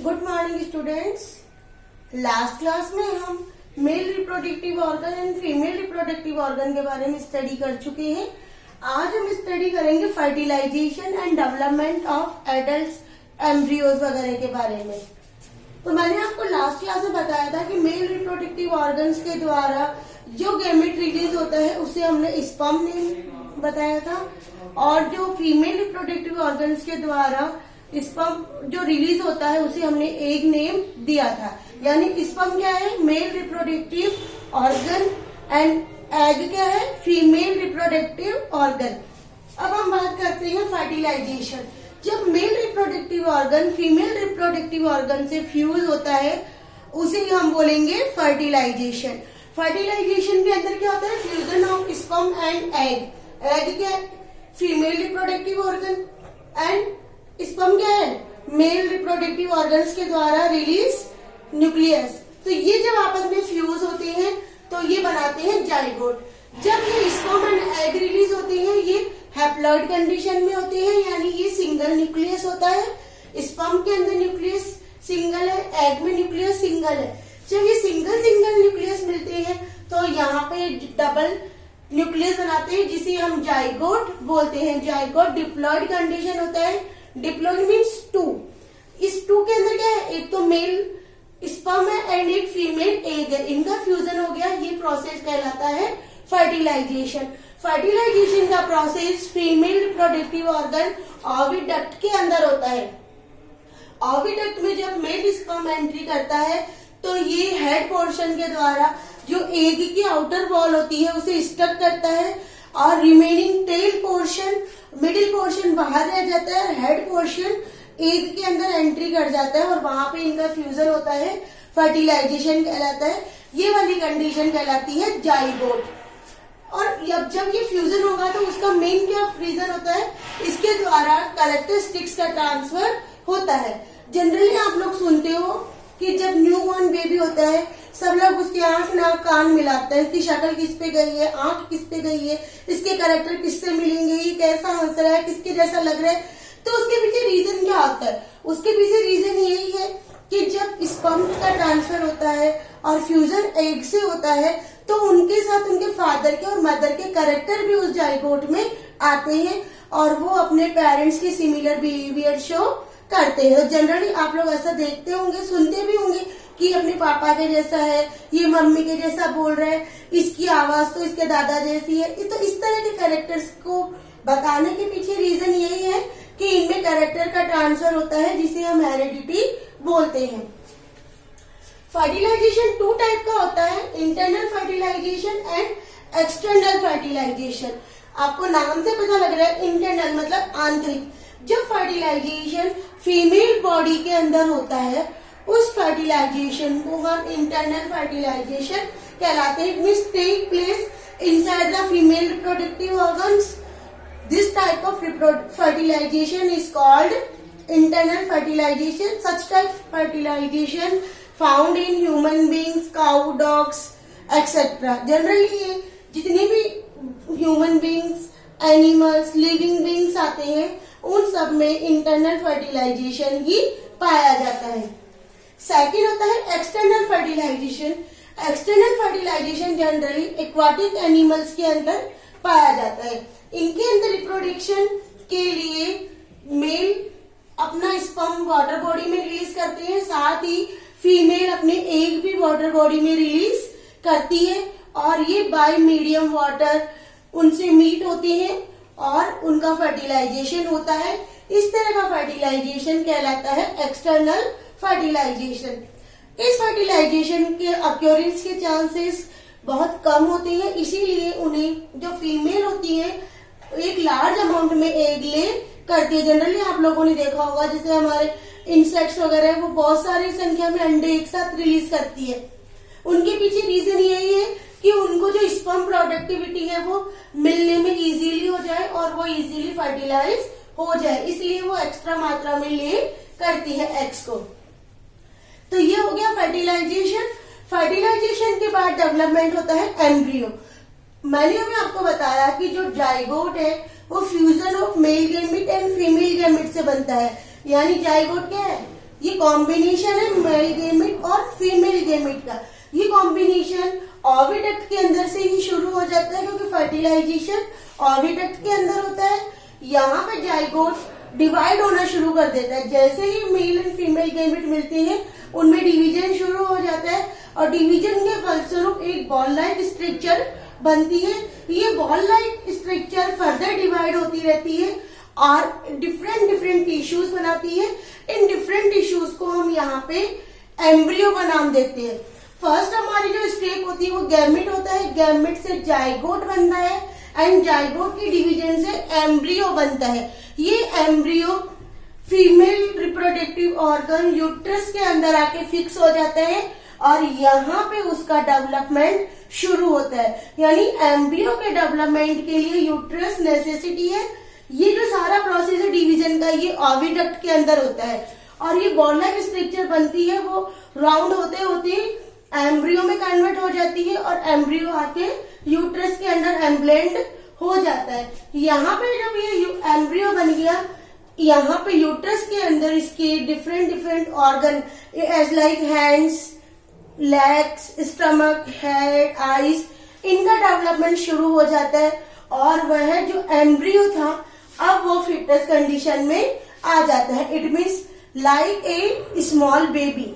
Good morning students. Last class में हम male reproductive organ and female reproductive organ के बारे में स्टडी कर चुके हैं। आज हम स्टडी करेंगे fertilization and development of adult embryos वगैरह के बारे में। तो मैंने आपको लास्ट क्लास में बताया था कि मेल रिप्रोडक्टिव ऑर्गन्स के द्वारा जो गैमेट रिलीज होता है उसे हमने स्पर्म नेम बताया था, और जो फीमेल रिप्रोडक्टिव ऑर्गन्स के द्वारा स्पर्म जो रिलीज होता है उसे हमने एग नेम दिया था। यानी स्पर्म क्या है? Male reproductive organ, and egg क्या है? Female reproductive organ. अब हम बात करते हैं फर्टिलाइजेशन। जब male reproductive organ female reproductive organ से फ्यूज होता है उसे हम बोलेंगे फर्टिलाइजेशन। फर्टिलाइजेशन के अंदर क्या होता है? Fusion of sperm and egg. Egg क्या है? Female reproductive organ, and sperm क्या है? मेल रिप्रोडक्टिव ऑर्गन्स के द्वारा रिलीज न्यूक्लियस। तो ये जब आपस में फ्यूज होते हैं तो ये बनाते हैं जाइगोट। जब ये स्पर्म एंड एग रिलीज होते हैं ये हैप्लॉइड कंडीशन में होते हैं, यानी ये सिंगल न्यूक्लियस होता है। स्पर्म के अंदर न्यूक्लियस सिंगल है, एग में न्यूक्लियस सिंगल है। जब ये सिंगल न्यूक्लियस मिलते हैं तो यहाँ पे डबल न्यूक्लियस बनाते हैं जिसे हम जाइगोट बोलते हैं। जाइगोट डिप्लॉइड कंडीशन होता है। Diploid means two. इस टू के अंदर क्या है? एक तो मेल स्पर्म है एंड एक फीमेल एग है, इनका फ्यूजन हो गया। ये प्रोसेस कहलाता है फर्टिलाइजेशन। फर्टिलाइजेशन का process female reproductive organ oviduct के अंदर होता है। ओविडक्ट में जब मेल स्पर्म एंट्री करता है तो ये हेड पोर्शन के द्वारा जो एग की आउटर वॉल होती है उसे स्टक करता है, और remaining tail portion, middle portion बाहर रह जाता है। हेड पोर्शन एग के अंदर एंट्री कर जाता है और वहां पे इनका फ्यूजन होता है, फर्टिलाइजेशन कहलाता है। ये वाली कंडीशन कहलाती है जाइगोट। और जब ये फ्यूजन होगा तो उसका मेन क्या रीजन होता है? इसके द्वारा कैरेक्टरिस्टिक्स का ट्रांसफर होता है। जनरली आप लोग सुनते हो कि जब न्यू बॉर्न बेबी होता है सब लोग उसकी आंख नाक कान मिलाते हैं, इसकी शक्ल किस पे गई है, आंख किस पे गई है, इसके कैरेक्टर किससे मिलेंगे, ये कैसा हंस रहा है, किसके जैसा लग रहा है। तो उसके पीछे रीजन क्या होता है? उसके पीछे रीजन यही है कि जब स्पर्म का ट्रांसफर होता है और फ्यूजन एग से होता है तो उनके साथ उनके फादर के और मदर के कैरेक्टर भी उस जाइगोट में आते हैं और वो अपने पेरेंट्स के सिमिलर बिहेवियर शो करते हैं। तो जनरली आप लोग ऐसा देखते होंगे, सुनते भी होंगे कि अपने पापा के जैसा है, ये मम्मी के जैसा बोल रहा है, इसकी आवाज तो इसके दादा जैसी है। तो इस तरह के कैरेक्टर्स को बताने के पीछे रीजन यही है कि इनमें कैरेक्टर का ट्रांसफर होता है जिसे हम हेरिडिटी बोलते हैं। फर्टिलाइजेशन टू टाइप का होता है, internal fertilization and external fertilization. आपको नाम से पता लग रहा है, इंटरनल मतलब आंतरिक। जब फर्टिलाइजेशन फीमेल बॉडी के अंदर होता है उस फर्टिलाइजेशन को हम इंटरनल फर्टिलाइजेशन कहलाते हैं। It means take place inside the female reproductive organs. This type of fertilization is called internal fertilization. Such type fertilization found in human beings, cow, dogs, etc. Generally ये जितने भी human beings, animals, living beings आते हैं उन सब में internal fertilisation ही पाया जाता है। सेकेंड होता है external fertilization. External fertilization generally aquatic animals के अंदर पाया जाता है। इनके अंदर रिप्रोडक्शन के लिए मेल अपना स्पर्म वाटर बॉडी में रिलीज करते हैं, साथ ही फीमेल अपने एग भी वाटर बॉडी में रिलीज करती है, और ये बाय मीडियम वाटर उनसे मीट होते हैं और उनका फर्टिलाइजेशन होता है। इस तरह का फर्टिलाइजेशन कहलाता है एक्सटर्नल फर्टिलाइजेशन। इस फर्टिलाइजेशन के अक्योरेंस के चांसेस बहुत कम होते हैं, इसीलिए उन्हें जो फीमेल होती है एक लार्ज अमाउंट में एग ले करती है। जनरली आप लोगों ने देखा होगा जैसे हमारे इंसेक्ट्स वगैरह वो बहुत सारी संख्या में अंडे एक साथ रिलीज करती है। उनके पीछे रीजन यही है कि उनको जो स्पर्म प्रोडक्टिविटी है वो मिलने में इजीली हो जाए और वो इजीली फर्टिलाइज हो जाए, इसलिए वो एक्स्ट्रा मात्रा में ले करती है एग्स को। तो ये हो गया फर्टिलाइजेशन। फर्टिलाइजेशन के बाद डेवलपमेंट होता है एम्ब्रियो। मैंने अभी आपको बताया कि जो जाइगोट है वो fusion of male gamete and female gamete से बनता है। यानी जाइगोट क्या है? ये कॉम्बिनेशन है मेल गेमिट और फीमेल गेमिट का। ये कॉम्बिनेशन ओविडक्ट के अंदर से ही शुरू हो जाता है, क्योंकि फर्टिलाइजेशन ओविडक्ट के अंदर होता है। यहाँ पे जाइगोट डिवाइड होना शुरू कर देता है। जैसे ही मेल एंड फीमेल गेमिट मिलते हैं उनमें डिवीजन शुरू हो जाता है और डिवीजन के फलस्वरूप एक बॉल लाइक स्ट्रक्चर बनती है। ये ball like structure further divide होती रहती है और डिफरेंट डिफरेंट टिश्यूज बनाती है। इन डिफरेंट टिश्यूज को हम यहाँ पे एम्ब्रियो का नाम देते हैं। फर्स्ट हमारी जो स्टेप होती है वो गैमेट होता है, गैमेट से जाइगोट बनता है एंड जाइगोट की डिवीजन से एम्ब्रियो बनता है। ये embryo female reproductive organ uterus के अंदर आके फिक्स हो जाता है और यहाँ पे उसका डेवलपमेंट शुरू होता है। यानी एम्ब्रियो के डेवलपमेंट के लिए यूट्रस नेसेसिटी है। ये जो सारा प्रोसेस है डिवीजन का, ये ओविडक्ट के अंदर होता है और ये बॉल लाइक स्ट्रक्चर बनती है, वो राउंड होते होते एम्ब्रियो में कन्वर्ट हो जाती है और एम्ब्रियो आके यूट्रस के अंदर एम्ब्लेंड हो जाता है। यहाँ पे जब ये एम्ब्रियो बन गया, यहाँ पे यूट्रस के अंदर इसके different different organ as like hands, legs, stomach, head, eyes, इनका डेवलपमेंट शुरू हो जाता है और वह जो एम्ब्रियो था अब वो फिटस कंडीशन में आ जाता है। It means like a small baby,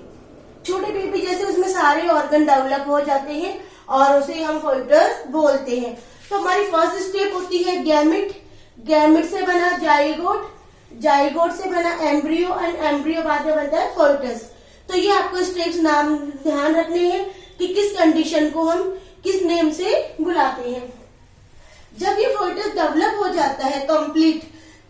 छोटे बेबी जैसे उसमें सारे ऑर्गन डेवलप हो जाते हैं और उसे हम फिटस बोलते हैं। तो हमारी फर्स्ट स्टेप होती है गैमेट, गैमेट से बना जाइगोट, जाइगोट से बना एम्ब्रियो एंड एम्ब्रियो बाद में बनता है फिटस। तो ये आपको स्टेप्स नाम ध्यान रखने हैं कि किस कंडीशन को हम किस नेम से बुलाते हैं। जब ये फिटस डेवलप हो जाता है कंप्लीट,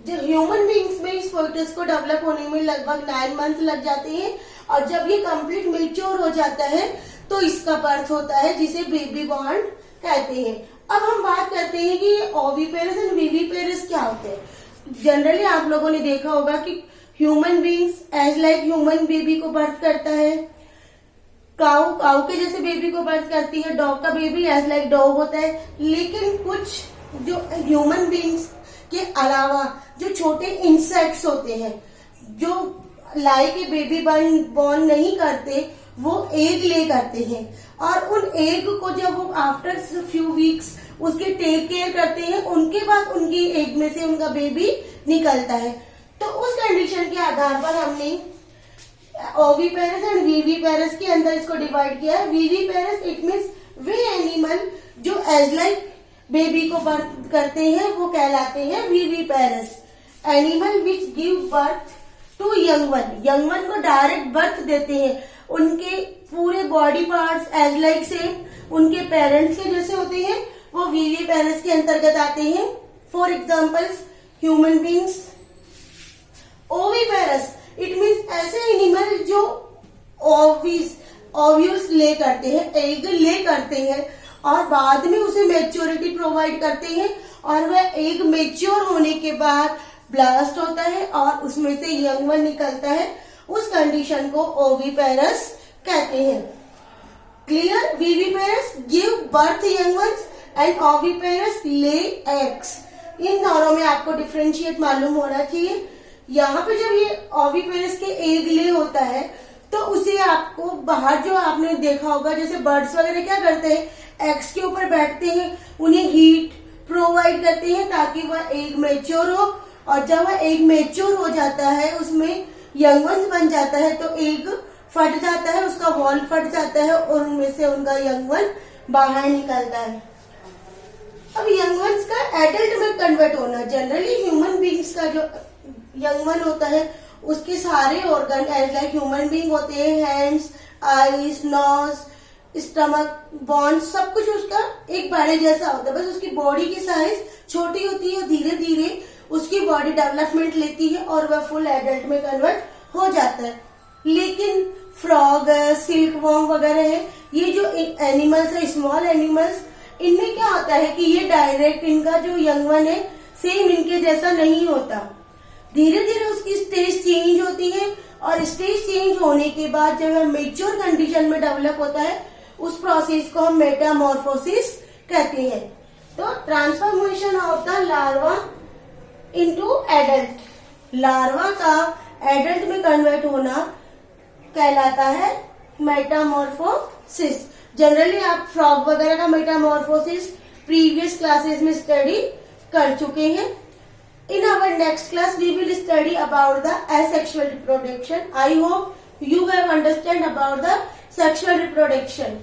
जो ह्यूमन बींग्स में इस फिटस को डेवलप होने में लगभग 9 मंथ लग जाते हैं और जब ये कंप्लीट मेच्योर हो जाता है तो इसका बर्थ होता है जिसे बेबी बॉर्न कहते हैं। अब हम बात करते हैं कि ओविपेरस एंड विविपेरस क्या होते हैं। जनरली आप लोगों ने देखा होगा कि human beings as like human baby को बर्थ करता है, काऊ के जैसे बेबी को बर्थ करती है, डॉग का बेबी एज लाइक डॉग होता है। लेकिन कुछ जो ह्यूमन बींग्स के अलावा जो छोटे इंसेक्ट्स होते हैं जो लाइक ए बेबी बॉर्न नहीं करते, वो एग ले करते हैं और उन एग को जब वो आफ्टर फ्यू वीक्स उसके टेक केयर करते हैं, उनके बाद उनकी एग में से उनका बेबी निकलता है। तो उस कंडीशन के आधार पर हमने ओविपेरस एंड विविपेरस के अंदर इसको डिवाइड किया है। Viviparous it means they animal जो एज लाइक बेबी को बर्थ करते हैं वो कहलाते हैं viviparous. Animal which give birth to young one, young one को डायरेक्ट बर्थ देते हैं। उनके पूरे body parts as like same उनके पेरेंट्स के जैसे होते हैं, वो विविपेरस के अंतर्गत आते हैं। For examples human beings. Oviparous it means ऐसे एनिमल जो ओव्यूल्स ले करते हैं, एग ले करते हैं और बाद में उसे मेच्योरिटी प्रोवाइड करते हैं और वह एग मेच्योर होने के बाद ब्लास्ट होता है और उसमें से यंग वन निकलता है। उस कंडीशन को ओविपेरस कहते हैं। Clear? Viviparous give birth young ones and oviparous lay eggs. इन दोनों में आपको डिफरेंशिएट मालूम होना चाहिए। यहाँ पे जब ये ओविपेरस के एग ले होता है तो उसे आपको बाहर जो आपने देखा होगा जैसे बर्ड्स वगैरह क्या करते हैं, एग्स के ऊपर बैठते हैं, उन्हें हीट प्रोवाइड करते हैं ताकि वह एग मेच्योर हो और जब वह एग मेच्योर हो जाता है उसमें यंग वंस बन जाता है तो एग फट जाता है, उसका वॉल फट जाता है और उनमें से उनका यंग वन बाहर निकलता है। अब यंग वंस का एडल्ट में कन्वर्ट होना, जनरली ह्यूमन बींग्स का जो यंग वन होता है उसके सारे organ as like human being होते हैं, hands, eyes, nose, stomach, bones, सब कुछ उसका एक बड़े जैसा होता है। बस उसकी बॉडी की साइज छोटी होती है, धीरे धीरे उसकी बॉडी डेवलपमेंट लेती है और वह फुल एडल्ट में कन्वर्ट हो जाता है। लेकिन फ्रॉग, सिल्क वॉर्म वगैरह है, ये जो एनिमल्स है, स्मॉल एनिमल्स, इनमें क्या होता है कि ये डायरेक्ट इनका जो यंग वन है सेम इनके जैसा नहीं होता। धीरे धीरे उसकी स्टेज चेंज होती है और स्टेज चेंज होने के बाद जब मेच्योर कंडीशन में डेवलप होता है उस प्रोसेस को हम मेटामॉर्फोसिस कहते हैं। तो transformation of the larva into adult, larva का एडल्ट में कन्वर्ट होना कहलाता है मेटामॉर्फोसिस। जनरली आप फ्रॉग वगैरह का मेटामॉर्फोसिस प्रीवियस क्लासेस में स्टडी कर चुके हैं। In our next class, we will study about the asexual reproduction. I hope you have understand about the sexual reproduction.